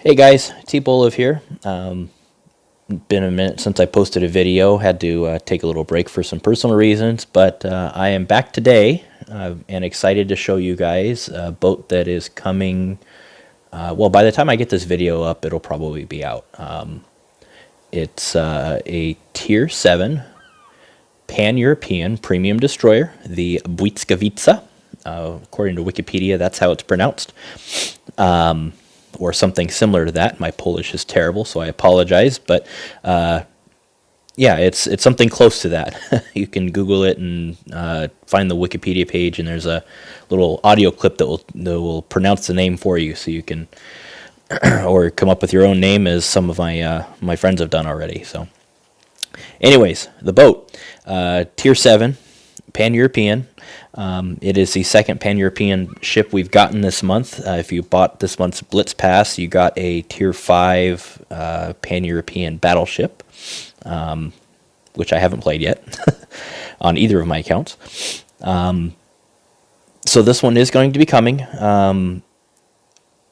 Hey guys, T-Bolov here. Been a minute since I posted a video. Had to take a little break for some personal reasons, but I am back today and excited to show you guys a boat that is coming. Well, by the time I get this video up, it'll probably be out. It's a Tier 7 Pan-European Premium Destroyer, the Błyskawica. According to Wikipedia, that's how it's pronounced. Or something similar to that. My Polish is terrible, so I apologize. But yeah, it's something close to that. You can Google it and find the Wikipedia page, and there's a little audio clip that will pronounce the name for you, so you can or come up with your own name, as some of my friends have done already. So, anyways, the boat, Tier 7, Pan-European. It is the second Pan-European ship we've gotten this month. If you bought this month's Blitz Pass, you got a Tier 5 Pan-European battleship, which I haven't played yet on either of my accounts. So this one is going to be coming.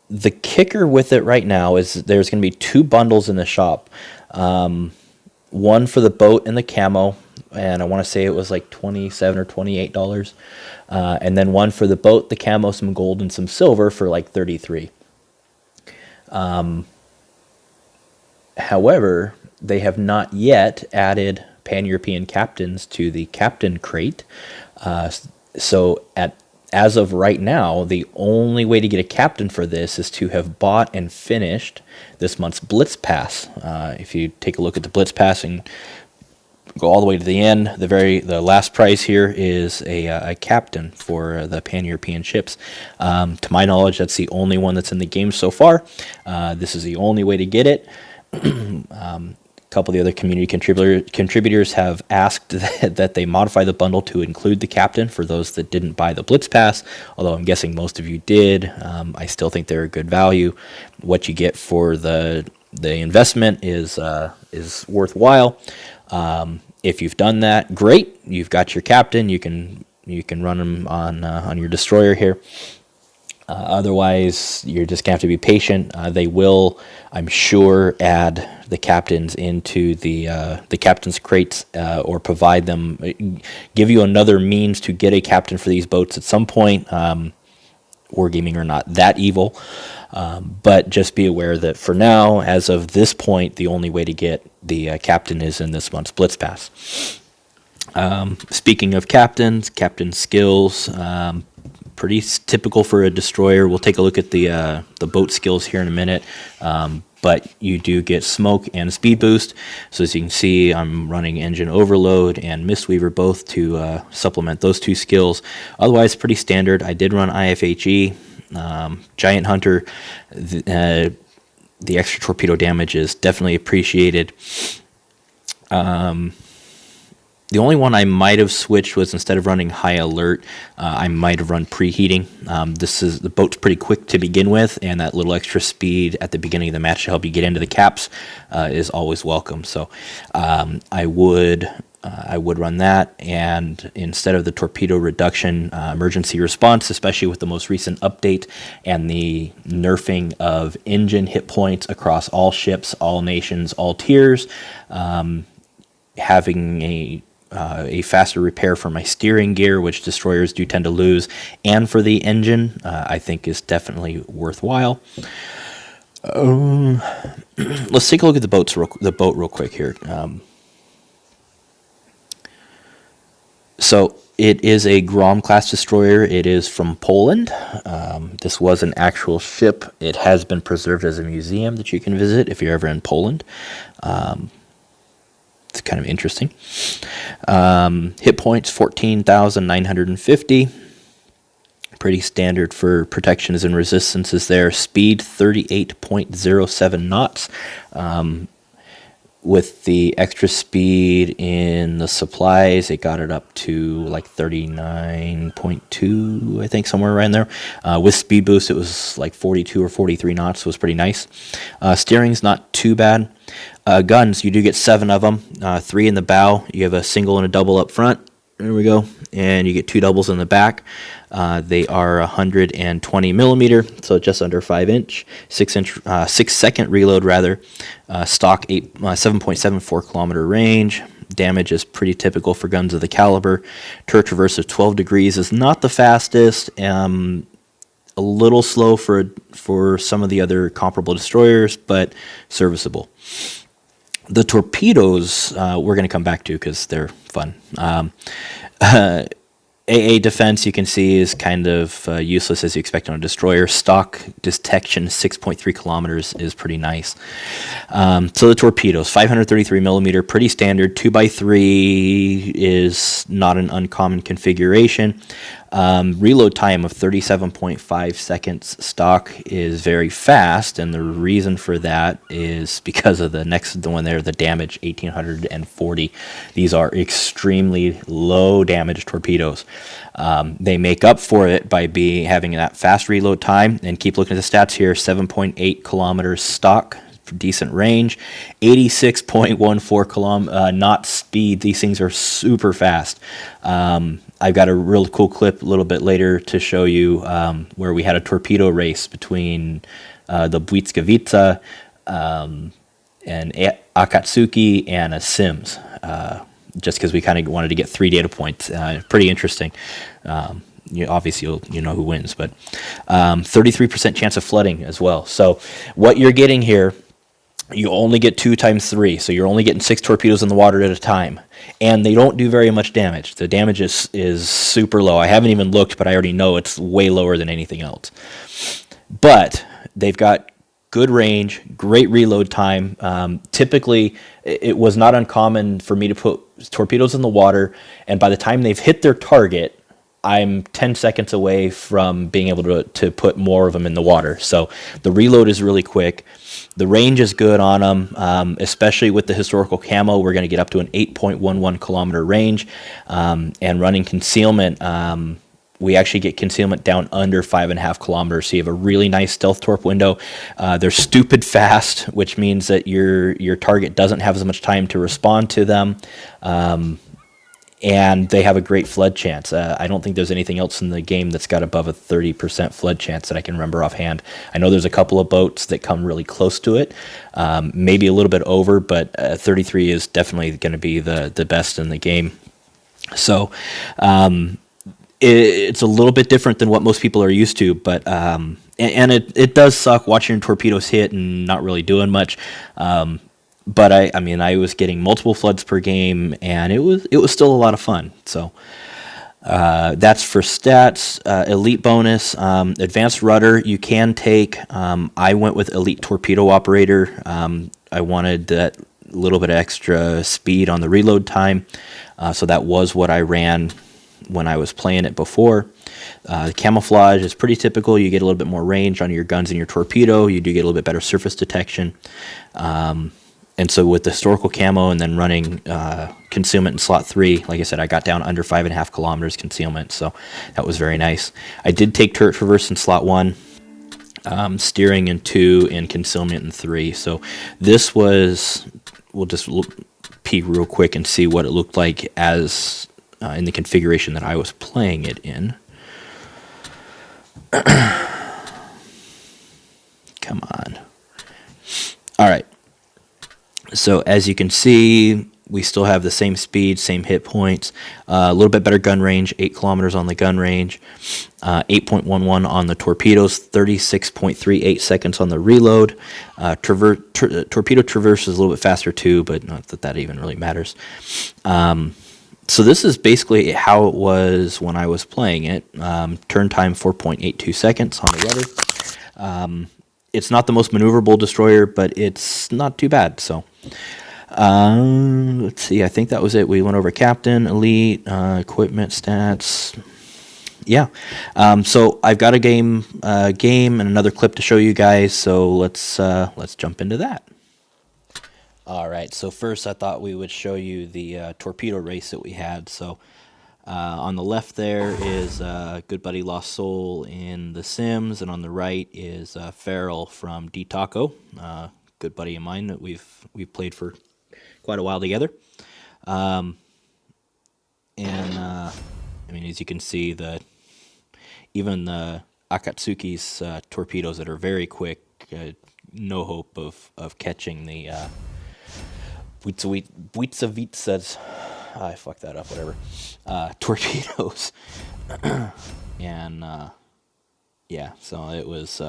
The kicker with it right now is there's going to be two bundles in the shop. One for the boat and the camo, and I want to say it was like $27 or $28, and then one for the boat, the camo, some gold, and some silver for like $33. However, they have not yet added Pan-European captains to the captain crate, so as of right now, the only way to get a captain for this is to have bought and finished this month's Blitz Pass. If you take a look at the Blitz Pass and go all the way to the end, the last price here is a captain for the Pan-European ships. To my knowledge, that's the only one that's in the game so far. This is the only way to get it. A couple of the other community contributors have asked that they modify the bundle to include the captain for those that didn't buy the Blitz Pass, although I'm guessing most of you did. I still think they're a good value. What you get for the investment is worthwhile. If you've done that, great. You've got your captain. You can run them on your destroyer here. Otherwise, you're just gonna have to be patient. They will, I'm sure, add the captains into the captain's crates, or provide them, give you another means to get a captain for these boats at some point. Wargaming are not that evil, but just be aware that for now, as of this point, the only way to get the captain is in this month's Blitz Pass. Speaking of captains, captain skills, pretty typical for a destroyer. We'll take a look at the boat skills here in a minute, but you do get smoke and speed boost. So as you can see, I'm running engine overload and Mistweaver both to supplement those two skills. Otherwise, pretty standard. I did run IFHE, Giant Hunter. The extra torpedo damage is definitely appreciated. The only one I might have switched was, instead of running high alert, I might have run preheating. The boat's pretty quick to begin with, and that little extra speed at the beginning of the match to help you get into the caps is always welcome. So I would run that, and instead of the torpedo reduction, emergency response, especially with the most recent update and the nerfing of engine hit points across all ships, all nations, all tiers, having a faster repair for my steering gear, which destroyers do tend to lose, and for the engine, I think is definitely worthwhile. Let's take a look at the boat real quick here. So it is a Grom class destroyer. It is from Poland. This was an actual ship. It has been preserved as a museum that you can visit if you're ever in Poland. It's kind of interesting. Hit points 14,950. Pretty standard for protections and resistances there. Speed 38.07 knots. With the extra speed in the supplies, it got it up to like 39.2, I think, somewhere around there. With speed boost, it was like 42 or 43 knots, so it was pretty nice. Steering's not too bad. Guns, you do get 7 of them, 3 in the bow. You have a single and a double up front, There we go. And you get 2 doubles in the back. They are 120 millimeter, so just under 5 inch, 6 second reload rather. Stock 7.74 kilometer range. Damage is pretty typical for guns of the caliber. Turret traverse of 12 degrees is not the fastest. A little slow for some of the other comparable destroyers, but serviceable. The torpedoes we're going to come back to because they're fun. AA defense, you can see, is kind of useless as you expect on a destroyer. Stock detection, 6.3 kilometers, is pretty nice. So the torpedoes, 533 millimeter, pretty standard. 2x3 is not an uncommon configuration. Reload time of 37.5 seconds. Stock is very fast, and the reason for that is because of the one there, the damage, 1840. These are extremely low damage torpedoes. They make up for it by having that fast reload time, and keep looking at the stats here. 7.8 kilometers stock, decent range, 86.14 knot speed. These things are super fast. I've got a real cool clip a little bit later to show you where we had a torpedo race between the Błyskawica and Akatsuki and a Sims, just because we kind of wanted to get 3 data points. Pretty interesting. Obviously, you know who wins, but 33% chance of flooding as well. So what you're getting here, you only get 2 times 3, so you're only getting 6 torpedoes in the water at a time, and they don't do very much damage. The damage is super low. I haven't even looked, but I already know it's way lower than anything else. But they've got good range, great reload time. Typically, it was not uncommon for me to put torpedoes in the water, and by the time they've hit their target, I'm 10 seconds away from being able to put more of them in the water. So the reload is really quick. The range is good on them, especially with the historical camo. We're going to get up to an 8.11 kilometer range, and running concealment. We actually get concealment down under 5.5 kilometers, so you have a really nice stealth torp window. They're stupid fast, which means that your target doesn't have as much time to respond to them. And they have a great flood chance. I don't think there's anything else in the game that's got above a 30% flood chance that I can remember offhand. I know there's a couple of boats that come really close to it, maybe a little bit over, but 33 is definitely going to be the best in the game. So it's a little bit different than what most people are used to, but and it does suck watching torpedoes hit and not really doing much. But I mean, I was getting multiple floods per game, and it was still a lot of fun. So that's for stats. Elite bonus, advanced rudder. You can take. I went with elite torpedo operator. I wanted that little bit of extra speed on the reload time, so that was what I ran when I was playing it before. Camouflage is pretty typical. You get a little bit more range on your guns and your torpedo. You do get a little bit better surface detection. And so with the historical camo and then running concealment in slot 3, like I said, I got down under 5.5 kilometers concealment, so that was very nice. I did take turret traverse in slot 1, steering in 2, and concealment in 3. So this was, we'll just peek real quick and see what it looked like as in the configuration that I was playing it in. Come on. All right. So as you can see, we still have the same speed, same hit points, a little bit better gun range, 8 kilometers on the gun range, 8.11 on the torpedoes, 36.38 seconds on the reload. Torpedo traverse is a little bit faster too, but not that even really matters. So this is basically how it was when I was playing it. Turn time 4.82 seconds on the rudder. It's not the most maneuverable destroyer, but it's not too bad. So let's see. I think that was it. We went over captain, elite, equipment, stats. Yeah. So I've got a game and another clip to show you guys. So let's jump into that. All right. So first, I thought we would show you the torpedo race that we had. So. On the left there is good buddy Lost Soul in The Sims, and on the right is Farrell from D-Taco, good buddy of mine that we've played for quite a while together. And I mean, as you can see, even the Akatsuki's torpedoes that are very quick, no hope of catching the Błyskawica's, I fucked that up, whatever, torpedoes. And yeah, so it was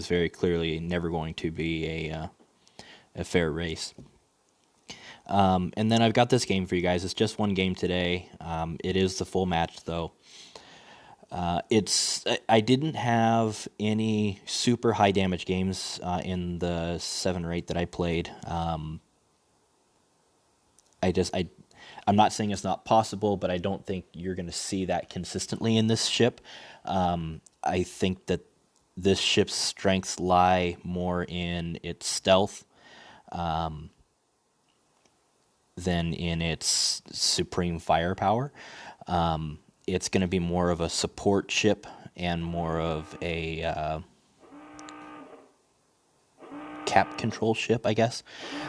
very clearly never going to be a fair race. And then I've got this game for you guys. It's just one game today. It is the full match, though. I didn't have any super high damage games in the 7 or 8 that I played. I'm not saying it's not possible, but I don't think you're going to see that consistently in this ship. I think that this ship's strengths lie more in its stealth than in its supreme firepower. It's going to be more of a support ship and more of a cap control ship, I guess.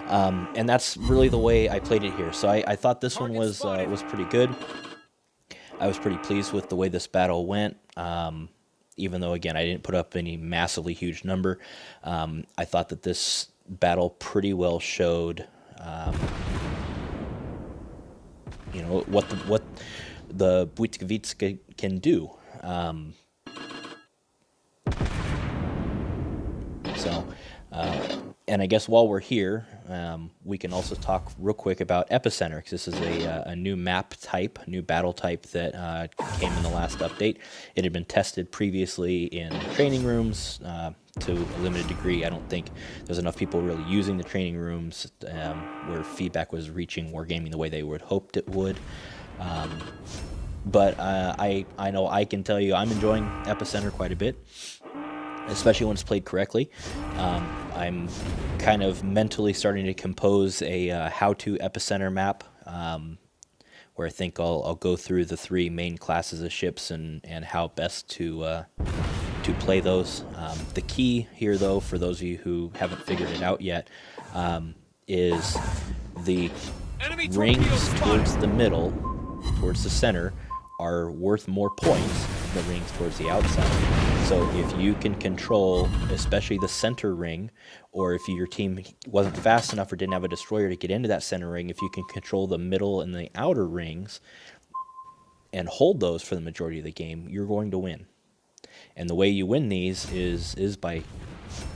And that's really the way I played it here. So I thought this one was pretty good. I was pretty pleased with the way this battle went. Even though, again, I didn't put up any massively huge number. I thought that this battle pretty well showed what the Błyskawica can do. And I guess while we're here, we can also talk real quick about Epicenter, because this is a new map type, new battle type that came in the last update. It had been tested previously in training rooms to a limited degree. I don't think there's enough people really using the training rooms where feedback was reaching Wargaming the way they would hoped it would. But I know I can tell you I'm enjoying Epicenter quite a bit, especially when it's played correctly. I'm kind of mentally starting to compose a how-to Epicenter map, where I think I'll go through the 3 main classes of ships and how best to play those. The key here, though, for those of you who haven't figured it out yet, is the rings towards the middle, towards the center, are worth more points than the rings towards the outside. So if you can control, especially the center ring, or if your team wasn't fast enough or didn't have a destroyer to get into that center ring, if you can control the middle and the outer rings and hold those for the majority of the game, you're going to win. And the way you win these is by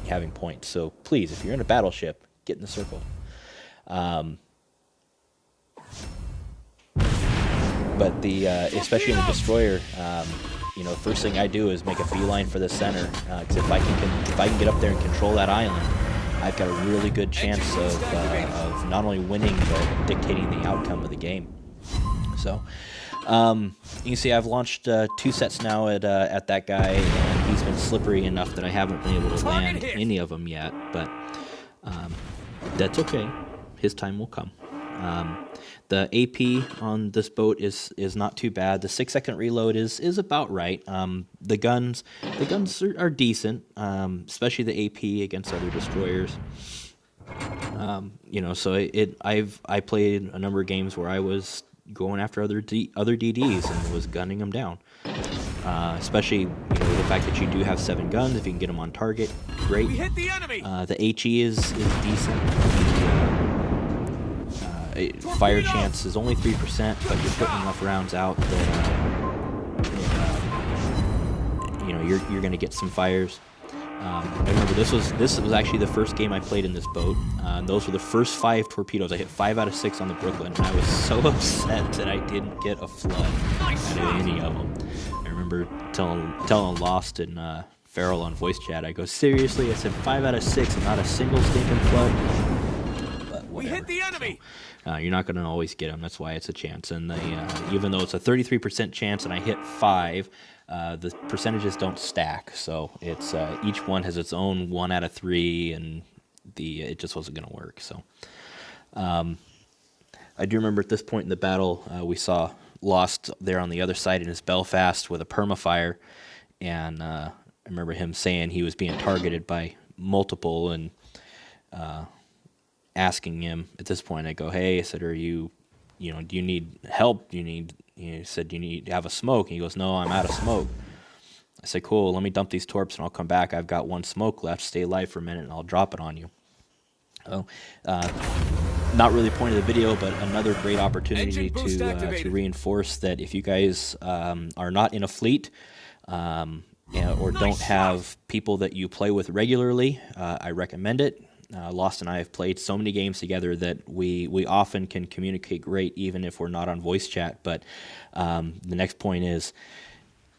having points. So please, if you're in a battleship, get in the circle. But especially in the destroyer, the first thing I do is make a beeline for the center. Because if I can get up there and control that island, I've got a really good chance of not only winning but dictating the outcome of the game. So you can see I've launched 2 sets now at that guy, and he's been slippery enough that I haven't been able to land any of them yet. But that's okay. His time will come. The AP on this boat is not too bad. The 6-second reload is about right. The guns are decent, especially the AP against other destroyers. So I played a number of games where I was going after other DDs and was gunning them down. Especially the fact that you do have 7 guns. If you can get them on target, great. We hit the enemy. The HE is decent. Fire chance is only 3%, but you're putting enough rounds out that you're going to get some fires. I remember this was actually the first game I played in this boat. Those were the first 5 torpedoes. I hit 5 out of 6 on the Brooklyn, and I was so upset that I didn't get a flood out of any of them. I remember telling Lost and Farrell on voice chat, I go, seriously? I said 5 out of 6 and not a single stinking flood? But whatever. We hit the enemy! You're not going to always get them. That's why it's a chance. And even though it's a 33% chance and I hit 5, the percentages don't stack. So it's each one has its own 1 out of 3, and it just wasn't going to work. So I do remember at this point in the battle, we saw Lost there on the other side in his Belfast with a permafire, and I remember him saying he was being targeted by multiple, and asking him at this point, I go, hey, I said, are you you know, do you need help? Do you need, he said, do you need to have a smoke? And he goes, no, I'm out of smoke. I said, cool, let me dump these torps and I'll come back. I've got one smoke left. Stay alive for a minute and I'll drop it on you. So, not really the point of the video, but another great opportunity to reinforce that if you guys are not in a fleet or don't have people that you play with regularly, I recommend it. Lost and I have played so many games together that we often can communicate great even if we're not on voice chat. But the next point is,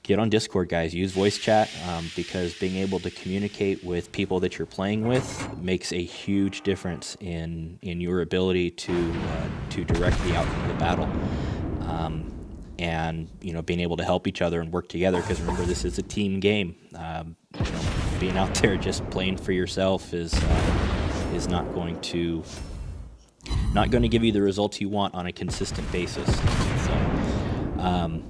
get on Discord, guys. Use voice chat because being able to communicate with people that you're playing with makes a huge difference in your ability to direct the outcome of the battle. And you know, being able to help each other and work together, because remember, this is a team game. You know, being out there just playing for yourself is not going to give you the results you want on a consistent basis. So.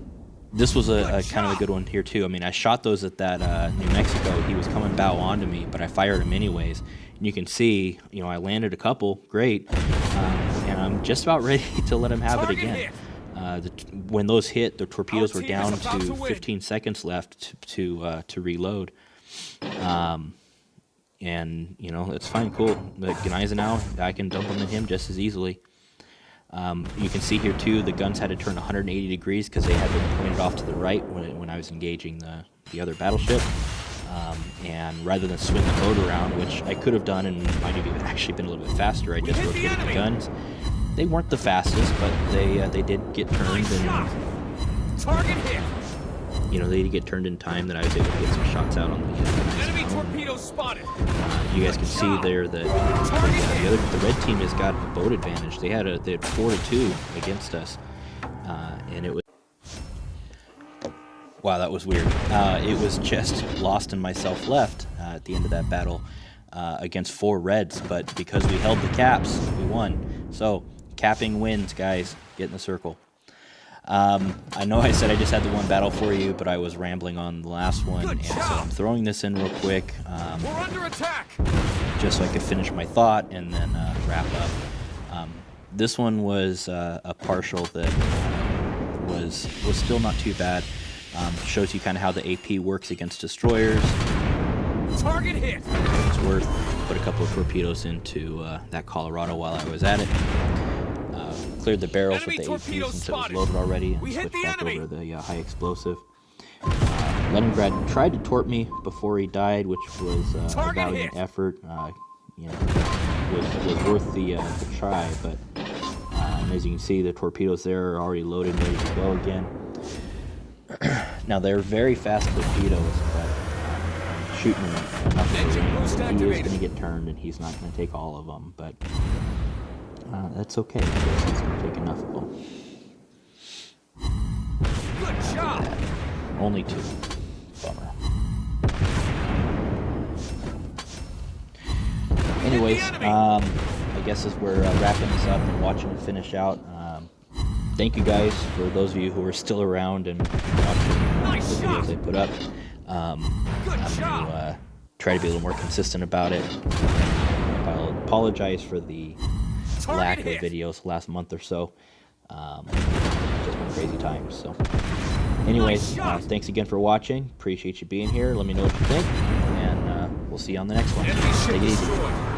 This was a kind of a good one here too. I mean, I shot those at that New Mexico. He was coming bow onto me, but I fired him anyways. And you can see, you know, I landed a couple, great, and I'm just about ready to let him have it again. When those hit, the torpedoes were down to 15 seconds left to reload. And you know, it's fine, cool. But Gneisenau now, I can dump them at him just as easily. You can see here too, the guns had to turn 180 degrees because they had been pointed off to the right when I was engaging the other battleship. And rather than swing the boat around, which I could have done and might have even actually been a little bit faster, I just rotated the guns. They weren't the fastest, but they did get turned, and target hit. You know, they did get turned in time that I was able to get some shots out on the enemy torpedo spotted. You guys can see there that the red team has got a boat advantage. They had 4-2 against us, and it was, wow, that was weird. It was just Lost and myself left at the end of that battle against 4 reds, but because we held the caps, we won. So capping wins, guys. Get in the circle. I know I said I just had the one battle for you, but I was rambling on the last one, and so I'm throwing this in real quick, we're under attack. Just so I could finish my thought and then wrap up. This one was a partial that was still not too bad. Shows you kind of how the AP works against destroyers. Target hit. It's worth. Put a couple of torpedoes into that Colorado while I was at it. Cleared the barrels with the AP since it was loaded already, and switched back over to the high explosive. Leningrad tried to torp me before he died, which was a valiant effort. You know, was worth the try, but as you can see, the torpedoes there are already loaded and ready to go again. Now, they're very fast torpedoes, but I'm shooting enough of them. He is going to get turned, and he's not going to take all of them, but that's okay, because he's going to take enough of them. Good job. Only 2. Bummer. Anyways, I guess as we're wrapping this up and watching it finish out, thank you guys for those of you who are still around and watching the videos I put up. I'm going to try to be a little more consistent about it. I'll apologize for the lack of videos the last month or so. Just been crazy times. So, anyways, thanks again for watching. Appreciate you being here. Let me know what you think, and we'll see you on the next one. Take it easy.